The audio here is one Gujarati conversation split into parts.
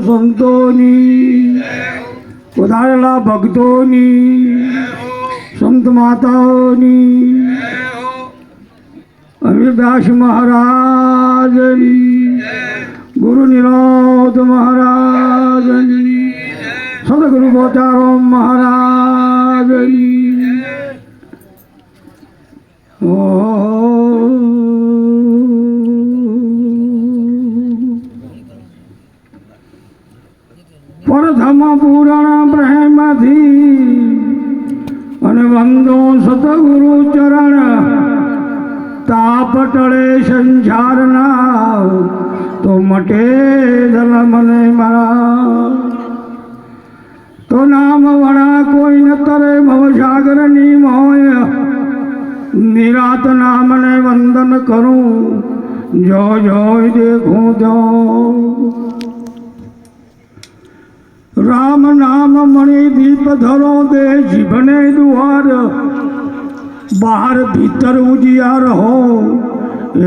સંતોની, વધારેલા ભક્તોની, સંત માતાઓની, અમીરદાસ મહારાજની, ગુરુ નિરોધ મહારાજની, સદગુરુ બોચારામ મહારાજની. પરધમ પુરાણ પ્રેમથી અને વંદો સતગુરુ ચરણ, તાપ ટળે સંસારના તો મટે જલમને મારા. તો નામ વણા કોઈ ન તરે ભવસાગરની મોય, નિરાત નામને વંદન કરું જો જોઈ દેખું તો. રામ નામ મણિ દીપ ધરો દે જીભને દુઆર, બહાર ભીતર ઉજિયાર હો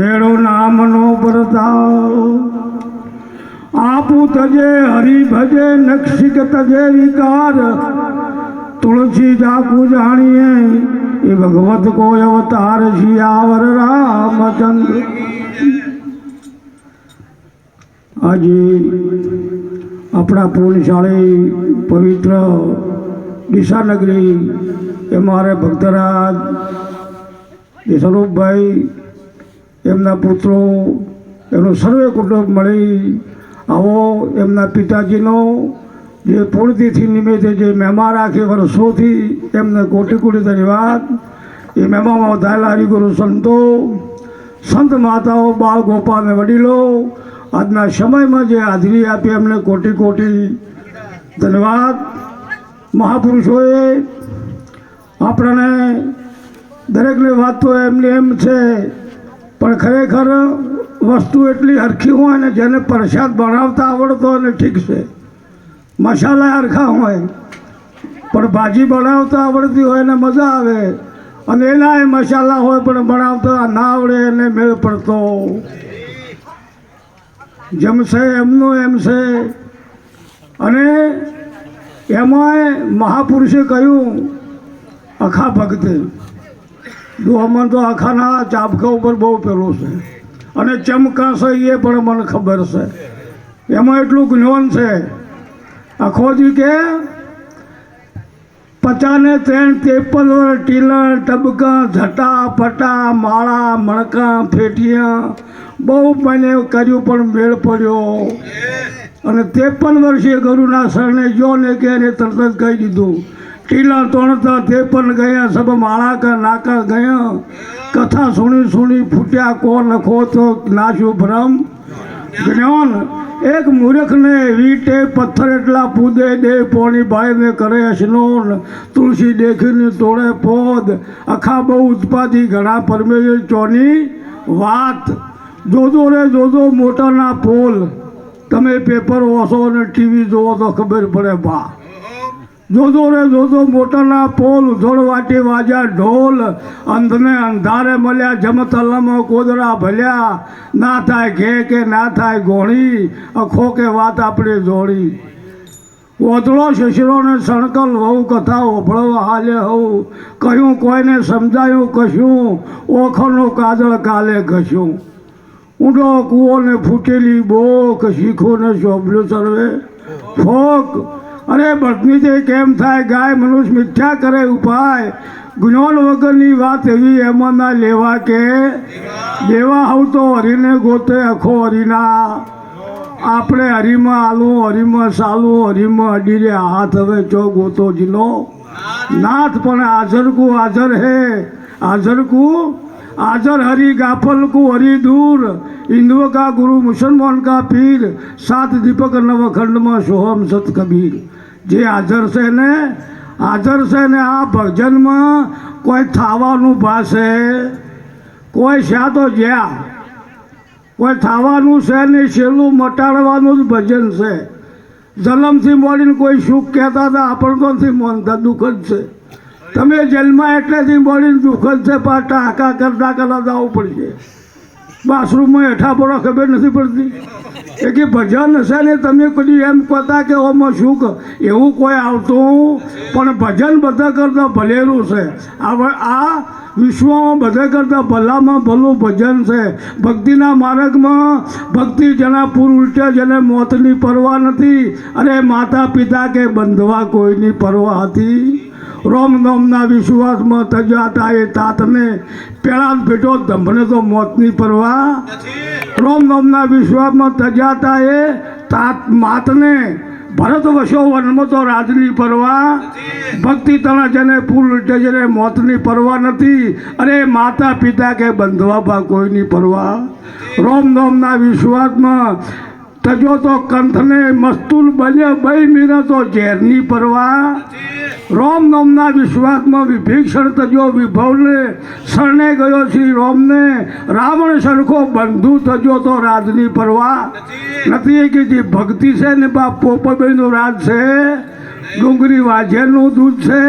એળો નામનો પ્રતાપ. આપું તજે હરિ ભજે નક્ષિક તજે વિકાર, તુલસી જાકુ જાણીએ એ ભગવત કો અવતાર શિયાવર રામચંદ્ર. આજે આપણા પુણ્યશાળી પવિત્ર ડીસાનગરી એ મારે ભક્તરાજ એ સ્વરૂપભાઈ, એમના પુત્રો, એનું સર્વે કુટુંબ મળી આવો એમના પિતાજીનો જે પૂર્ણતિથિ નિમિત્તે જે મહેમાન રાખે વર્ષોથી એમને કોટી કોટી ધન્યવાદ. એ મહેમાનમાં વધારેલા હરિગુરુ સંતો, સંત માતાઓ, બાળ ગોપાલ અને વડીલો આજના સમયમાં જે હાજરી આપી એમને કોટી કોટી ધન્યવાદ. મહાપુરુષોએ આપણને દરેકની વાત તો એમની એમ છે, પણ ખરેખર વસ્તુ એટલી હરખી હોય ને જેને પ્રસાદ બનાવતા આવડતો હોય ને ઠીક છે, મસાલા હરખા હોય પણ ભાજી બનાવતા આવડતી હોય ને મજા આવે, અને એના મસાલા હોય પણ બનાવતા ના આવડે એને મેળ પડતો. જમશે એમનું એમ છે. અને એમાંય મહાપુરુષે કહ્યું અખા ભક્તિ, દુહમણ તો અખાના ચાબકા ઉપર બહુ પેલું છે, અને ચમકાશે એ પણ મને ખબર છે. એમાં એટલું જ્ઞાન છે. અખોજી કે 53 વર્ષ ટીલર ટબકા ઝટા પટા માળા મણકા ફેટિયા બહુ મને કર્યું પણ મેળ પડ્યો. અને 53 વર્ષે ગુરુના શરણે જો ને કે એને તરત જ કહી દીધું, ટીલા તોણતા 53 ગયા, સબ માળા કા નાકા ગયા, કથા સુણી સુણી ફૂટ્યા કો નખો તો નાશ્યું ભ્રમ જ્ઞાન. એક મૂર્ખને વીટે પથ્થર એટલા પૂદે દે, પોણી બાળીને કરે સ્નોન, તુલસી દેખીને તોડે પોદ, અખા બહુ ઉત્પાદી ઘણા પરમેશ્વર ચોની વાત. જોજો રે જોજો મોટાના પોલ, તમે પેપર વાંચો અને ટીવી જોવો તો ખબર પડે બા. જોજો રે જોજો મોટાના પોલ, ઉધોળ વાટી વાજ્યા ઢોલ, અંધને અંધારે મળ્યા જમ તલમાં કોદરા ભલ્યા, ના થાય ઘે કે ના થાય ગોળી, અખો કે વાત આપણી જોડી. ઓતળો શિશરોને સણકલ વહુ કથા ઓભળવા હાલે હવું, કહ્યું કોઈને સમજાયું કશું, ઓખરનું કાજળ કાલે ઘસ્યું. ઊંડો કૂવો ને ફૂટેલી બોક, શીખોને શોભલું સર્વે ફોક. અરે બદની તે કેમ થાય ગાય, મનુષ્ય મિથ્યા કરે ઉપાય, જ્ઞાન વગરની વાત એવી એમાં ના લેવા કે દેવા. હવ તો હરીને ગોતે અખો હરીના, આપણે હરીમાં આલું હરીમાં સાલું હરીમાં અડીરે હાથ, હવે ચો ગોતો જીનો નાથ. પણ હાજર કુ હાજર હે, हाजर को हाजर हरी गाफल को हरी दूर, हिंदुओं का गुरु मुसलमान का पीर, सात दीपक नवखंड में सोहम सत कबीर। जे हाजर से ने आ भजन में कोई थावानु भाषे कोई शा तो ज्या कोई थावानु से नहीं, छेलू मटाड़वानु ज भजन से। जन्म थी मोड़ीने कोई सुख कहता था, अपन तो थी मानता दुखद से। तमे जन्मा एटलेथी मोड़ीने दुखद से, पर टाका करता जावू पड़शे। બાથરૂમમાં હેઠા પડો ખબર નથી પડતી એ કે ભજન હશે ને તમે કદી એમ કહેતા કે ઓમાં શું એવું કોઈ આવતું પણ ભજન બધા કરતાં ભલેલું છે આ વિશ્વમાં બધા કરતાં ભલામાં ભલું ભજન છે ભક્તિના માર્ગમાં ભક્તિ જેના પૂર ઉલટે જેને મોતની પરવા નથી અને માતા પિતા કે બંધવા કોઈની પરવા હતી રોમ નોમના વિશ્વાસમાં તજાતા એ તાતને પેલા જ ભેટો ધંભને તો મોતની પરવા રોમ નોમના વિશ્વાસમાં તજાતા એ તાત માતને ભરત વશો વનમાં તો રાજની પરવા ભક્તિ તણા જેને પૂર ઉલટે જેને મોતની પરવા નથી અરે માતા પિતા કે બંધવા બા કોઈની પરવા રોમ નોમના વિશ્વાસમાં તજો તો કંઠને મસ્તુલ બને બઈ મીરા તો ઝેરની પરવા રોમ નોમના વિશ્વાસમાં વિભીષણ તજો વિભવને શરણે ગયો શ્રી રોમને રાવણ સરખો બંધુ તજો તો રાજની પરવા નથી કે જે ભક્તિ છે ને બા પોપબેનું રાજ છે ડુંગળી વાજેનું દૂધ છે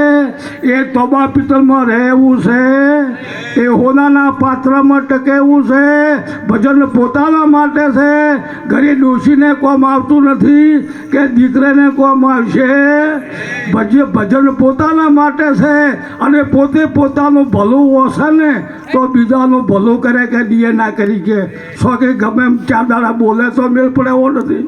એ તોબા પિત્તળમાં રહેવું છે એ હોનાના પાત્રમાં ટકેવું છે ભજન પોતાના માટે છે ઘરે ડોશીને કોમ આવતું નથી કે દીકરાને કોમ આવશે ભજન પોતાના માટે છે અને પોતે પોતાનું ભલું હશે ને તો બીજાનું ભલું કરે કે દીએ ના કરી કે સો કે ગમે એમ ચાર દાડા બોલે તો મેળ પડે એવો નથી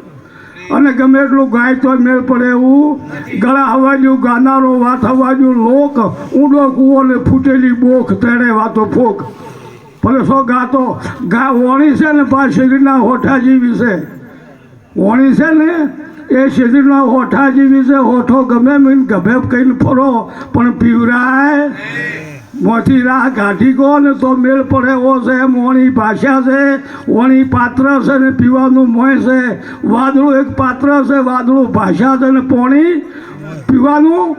અને ગમે એટલું ગાય તો મેળ પડે એવું ગળા હવાજ્યું ગાનારો વાત હવાજ્યું લોક ઊંડો કૂવો ને ફૂટેલી બોખ તેણે વાતો ફોક ભલે સો ગાતો વણી છે ને પા શરીરના હોઠા જેવી છે વણી છે ને એ શરીરના હોઠા જેવી છે હોઠો ગમે મીન ગભે કહીને ફરો પણ પીવરાય મોથી રાહ કાઢી ગો ને તો મેળ પડે એવો છે મોણી ભાષા છે વણી પાત્ર છે ને પીવાનું મોય છે વાદળું એક પાત્ર છે વાદળું ભાષા છે ને પોણી પીવાનું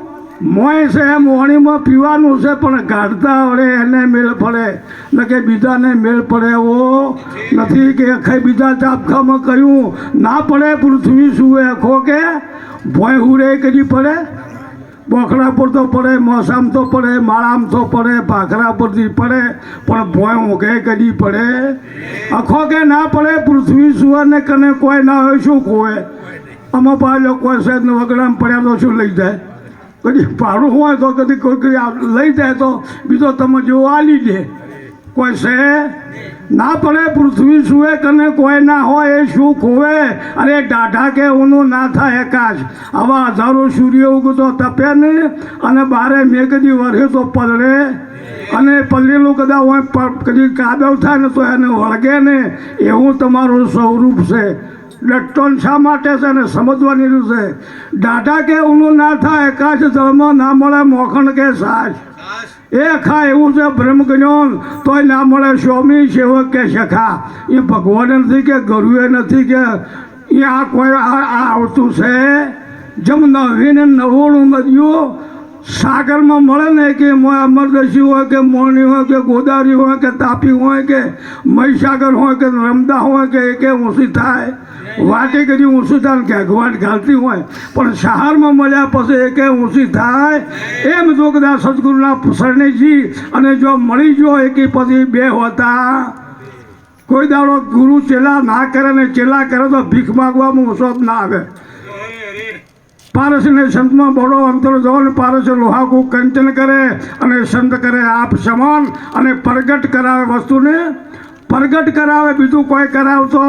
મોય છે એમ વણીમાં પીવાનું છે પણ કાઢતા વળે એને મેળ પડે ન કે બીજાને મેળ પડે એવો નથી કે આખે બીજા ચાપખામાં કહ્યું ના પડે પૃથ્વી સુવે આખો કે ભોય હુરે કદી પડે બોખડા પર તો પડે મોસામ તો પડે માળામ તો પડે ભાખરા પરથી પડે પણ ભોય ઊંઘે કદી પડે આખો કે ના પડે પૃથ્વી સુવાને કને કોઈ ના હોય શું કોઈ આમાં પાછો કોઈ છે વગડામાં પડ્યા તો શું લઈ જાય કદી ભાડું હોય તો કદી કોઈ લઈ જાય તો બીજો તમે જેવો આલી દે કોઈ છે ના પડે પૃથ્વી સુએ કને કોઈ ના હોય એ શું ખોવે અરે દાઢા કે ઊનું ના થાય એકાશ આવા હજારો સૂર્ય ઉગતો તપે ને અને બારે મેઘદી વરસે તો પલળે અને પલળેલું કદાચ હોય કદી કાદવ થાય ને તો એને વળગે ને એવું તમારું સ્વરૂપ છે ડટ્ટોન શા માટે છે ને સમજવાની છે દાઢા કે ઊનું ના થાય એકાશ જળમાં ના મળે મોખણ કે સાસ એ ખા એવું છે બ્રહ્મ જ્ઞાન તોય ના મળે સ્વામી સેવક કે સખા એ ભગવાન નથી કે ગરુએ નથી કે એ આ કોઈ આ આવતું છે જેમ નવીને નવોળું નદીઓ સાગરમાં મળે ને કે અમરદશી હોય કે મોરણી હોય કે ગોદાવરી હોય કે તાપી હોય કે મહીસાગર હોય કે નર્મદા હોય કે એકે ઊંચી થાય વાટે કરી ઊંચી થાય ઘેઘવાટ ઘાલતી હોય પણ શહેરમાં મળ્યા પછી એકે ઊંચી થાય એમ જો કદાચ સદગુરુના શરણેજી અને જો મળી ગયો એકે પછી બે હોતા કોઈ દાડો ગુરુ ચેલા ના કરે ને ચેલા કરે તો ભીખ માગવામાં ઊંચો ના આવે પારસને સંતમાં બડો અંતર જો ને પારસ લોહાકુ કંચન કરે અને સંત કરે આપ સમાન અને પ્રગટ કરાવે વસ્તુને પ્રગટ કરાવે બીજું કોઈ કરાવતો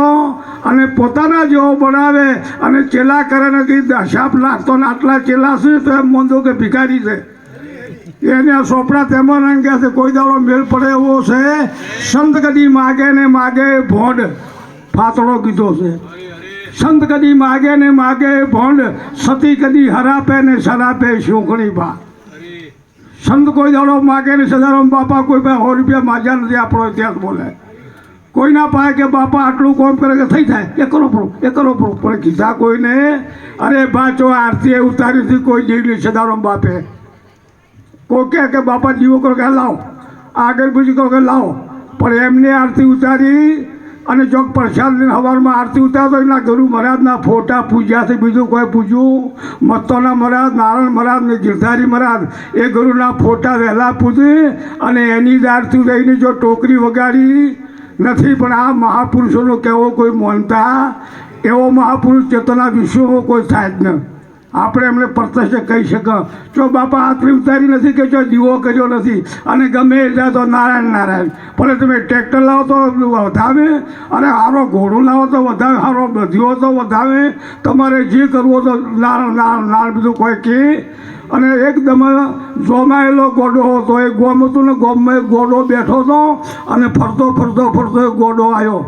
અને પોતાના જેવો બનાવે અને ચેલા કરે ને કે દશાપ લાગતો ને આટલા ચેલા છે તો એમ મોંધો કે ભિખારી છે એને સોપડા તેમાં રંગ્યા છે કોઈ દાડો મેળ પડે એવો છે સંત કદી માગે ને માગે ભોંડ ફાતળો કીધો છે સંત કદી માગે ને માગે ભોંડ સતી કદી હરાપે ને સરાપે શોખણી બા સંત કોઈ દાડો માગે ને સદારામ બાપા કોઈ પાસે 100 રૂપિયા માગ્યા નથી આપણો ઇતિહાસ બોલે કોઈ ના પાય કે બાપા આટલું કોમ કરે કે થઈ જાય એ કરો પણ કીધા કોઈને અરે બાચો આરતી ઉતારી હતી કોઈ જેવી સદારામ બાપે કોઈ કે બાપા દીવો કરો કે લાવો આગળ બીજું કહો કે લાવો પણ એમને આરતી ઉતારી અને જો પ્રસાદ સવારમાં આરતી ઉતારતો એના ગુરુ મહારાજના ફોટા પૂજ્યા છે બીજું કોઈ પૂજ્યું મસ્તોના મહારાજ નારાયણ મહારાજ ને ગિરધારી મહારાજ એ ગુરુના ફોટા વહેલા પૂજી અને એની જ આરતી લઈને જો ટોકરી વગાડી નથી, પણ આ મહાપુરુષોનો કહેવો કોઈ માનતા એવો મહાપુરુષ ચેતના વિશ્વમાં કોઈ થાય જ ન. આપણે એમને પ્રત્યક્ષ કહી શકીએ જો બાપા આતરી ઉતારી નથી કે જો દીવો કર્યો નથી અને ગમે એ જાય તો નારાયણ નારાયણ. ભલે તમે ટ્રેક્ટર લાવો તો વધાવે અને સારો ઘોડો લાવો તો વધાવે, સારો બધીઓ તો વધાવે, તમારે જે કરવું તો નારાયણ નારાયણ નારાયણ બધું કોઈ કહે. અને એકદમ જોમાયેલો ગોડો હતો, એ ગોમ હતું ને ગોમમાં એક ગોડો બેઠો હતો અને ફરતો ફરતો ફરતો એક ગોડો આવ્યો.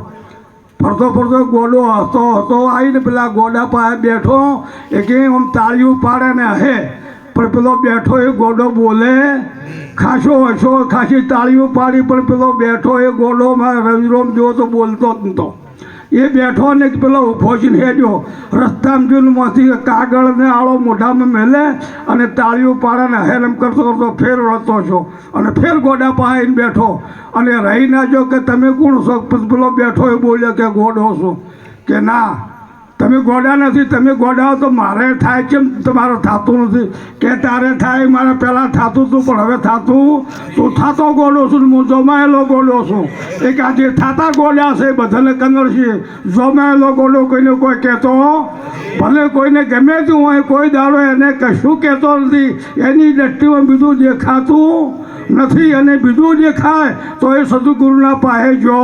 ફરતો ફરતો ગોડો હતો આવીને પેલા ગોડા પાસે બેઠો, એ કે આમ તાળીઓ પાડે ને હે, પણ પેલો બેઠો એ ગોડો બોલે ખાસો હશો, ખાસી તાળીઓ પાડી, પણ પેલો બેઠો એ ગોડોમાં રવિરોમ જેવો તો બોલતો જ નહોતો. એ બેઠો ને પેલો ઊભો છે હેડ્યો રસ્તામાં જૂનમાંથી કાગળ ને આળો મોઢામાં મેલે અને તાળીઓ પાડે ને હેરમ કરતો કરતો ફેર વળતો છો અને ફેર ગોડા પાસે બેઠો અને રહી ના જો કે તમે કોણ છો. પેલો બેઠો એ બોલ્યો કે ગોડો છો, કે ના તમે ગોડા નથી, તમે ગોડા તો મારે થાય કેમ તમારે થતું નથી, કે તારે થાય મારે પહેલાં થતું હતું પણ હવે થતું તું થતો ગોડો છું, હું જોમાયેલો ગોડો છું. એક આજે થતા ગોડા છે બધાને કનર છે, જોમાયેલો ગોડો કોઈને કોઈ કહેતો ભલે કોઈને ગમે તેવું હોય, કોઈ દાડો એને કશું કહેતો નથી, એની દ્રષ્ટિમાં બીજું દેખાતું નથી અને બીજું દેખાય તો એ સદગુરુના પાસે જો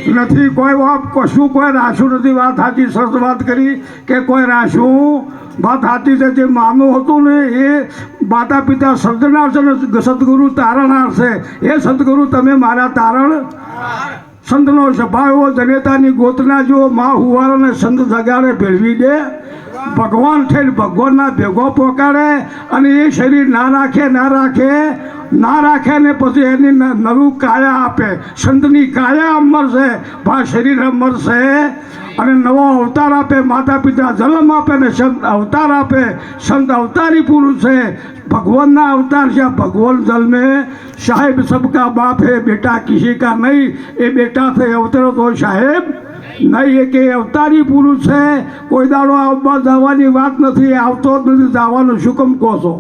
નથી. કોઈ કશું કોઈ રાશું નથી. વાત સાચી, સરસ વાત કરી કે કોઈ રાશું વાત સાચી છે. જે માનું હતું ને એ માતા પિતા સર્જનાર છે ને સદગુરુ તારણહાર છે. એ સદગુરુ તમે મારા તારણ સંતનો સ્વભાવ એવો જનેતાની ગોતના જો મા હુવારાને સંત જગાડે ભેળવી દે, ભગવાન થઈને ભગવાનના ભેગો પોકાડે અને એ શરીર ના રાખે ને પછી એની નવું કાયા આપે. સંતની કાયા અમર છે, ભા શરીર અમર છે અને નવો અવતાર આપે. માતા પિતા જન્મ આપે ને સંત અવતાર આપે. સંત અવતારી પુરુષ છે, ભગવાનના અવતાર છે. ભગવાન જન્મે સાહેબ સબકા બાપ હે, બેટા કિસી કા નહીં. એ બેટા થઈ અવતરો તો સાહેબ નહીં, એ કે અવતારી પુરુષ છે. કોઈ દાડો આવવા જવાની વાત નથી, આવતો જ નથી. જવાનું શું કેમ કહો છો?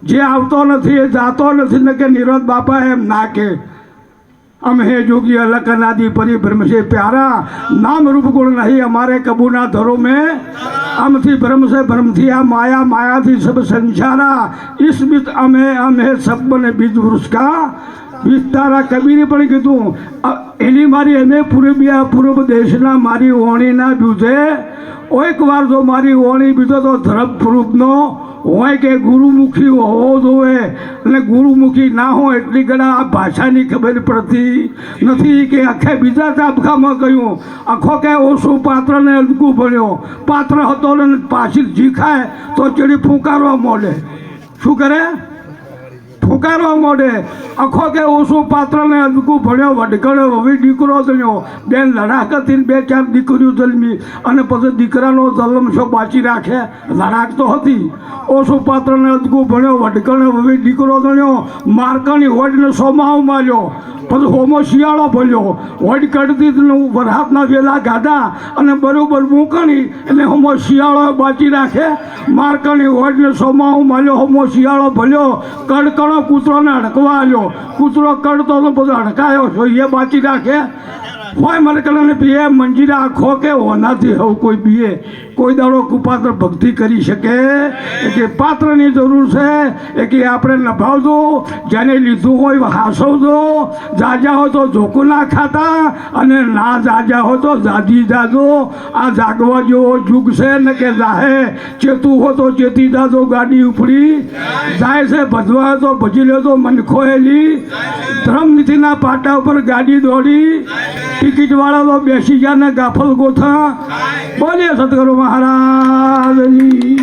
જે આવતો નથી એ જાતો નથી ને કે નિરોધ બાપા એમ ના કે हम हे जोगी अलग अनादि परि ब्रह्म से प्यारा, नाम रूप गुण नहीं हमारे कबूना धरो में, हम थी ब्रह्म से ब्रह्म थी आ माया, माया थी सब संसारा, इस बीच हम है सब बने बीज पुरुष का विस्तारा. कबीरे પણ કીધું એની મારી અમે પૂર્વ દેશના મારી ઓણીના બીજે એક વાર જો મારી ઓણી બીજો તો ધર્મ પૂર્વનો હોય કે ગુરુમુખી હોવો જોઈએ અને ગુરુમુખી ના હોય એટલી ઘણા આ ભાષાની ખબર પડતી નથી કે આખે બીજા તાબકામાં કહ્યું આખો કે ઓછું પાત્રને અલગું ભણ્યો, પાત્ર હતો ને પાછી જીખાય તો ચડી ફૂંકારવા માંડે. શું કરે? ફૂંકારવા માંડે. આખો કે ઓછું પાત્રને અલગું ભણ્યો, વડકણ્યો, હવે દીકરો થયો, બેન લડાક હતી, 2-4 દીકરીઓ જન્મી અને પછી દીકરાનો જન્મ શું બાચી રાખે? લડાક તો હતી. ઓછું પાત્રને અલગું ભણ્યો, વડકણ્યો, હવે દીકરો થયો, મારકાની હોડને સોમાવ માર્યો, પછી હોમો શિયાળો ભર્યો, હોડ કડતી વરસાદના વેલા ગાધા અને બરોબર મૂકણી એટલે હોમો શિયાળો બાચી રાખે. મારકાની હોડને સોમાવ માર્યો, હોમો શિયાળો ભર્યો, કડકણો કૂતરોને અડકવા આવ્યો, કૂતરો કડતો તો બધો અડકાયો છો એ બાચી રાખે. હોય મરકલાને પીએ મંજીરા આખો કે હોનાથી હવ કોઈ પીએ કોઈ દાડો કુપાત્ર ભક્તિ કરી શકે કે પાત્રની જરૂર છે એ કે આપણે નભાવજો, જેને લીધું હોય હાસવજો, જાજા હોય તો ઝોકું ના ખાતા અને ના જાજા હોય તો જાજી જાજો. આ જાગવા જેવો યુગ છે ને કે જાહે ચેતું હોય તો ચેતી જાજો, ગાડી ઉપડી જાય છે ભજવા તો ભજી લેજો, મન ખોયેલી ધર્મનીતિના પાટા ઉપર ગાડી દોડી, ટિકિટ વાળા તો બેસી ગયા ને ગાફલ ગોથા. બોલે સદગુરુ મહારાજની.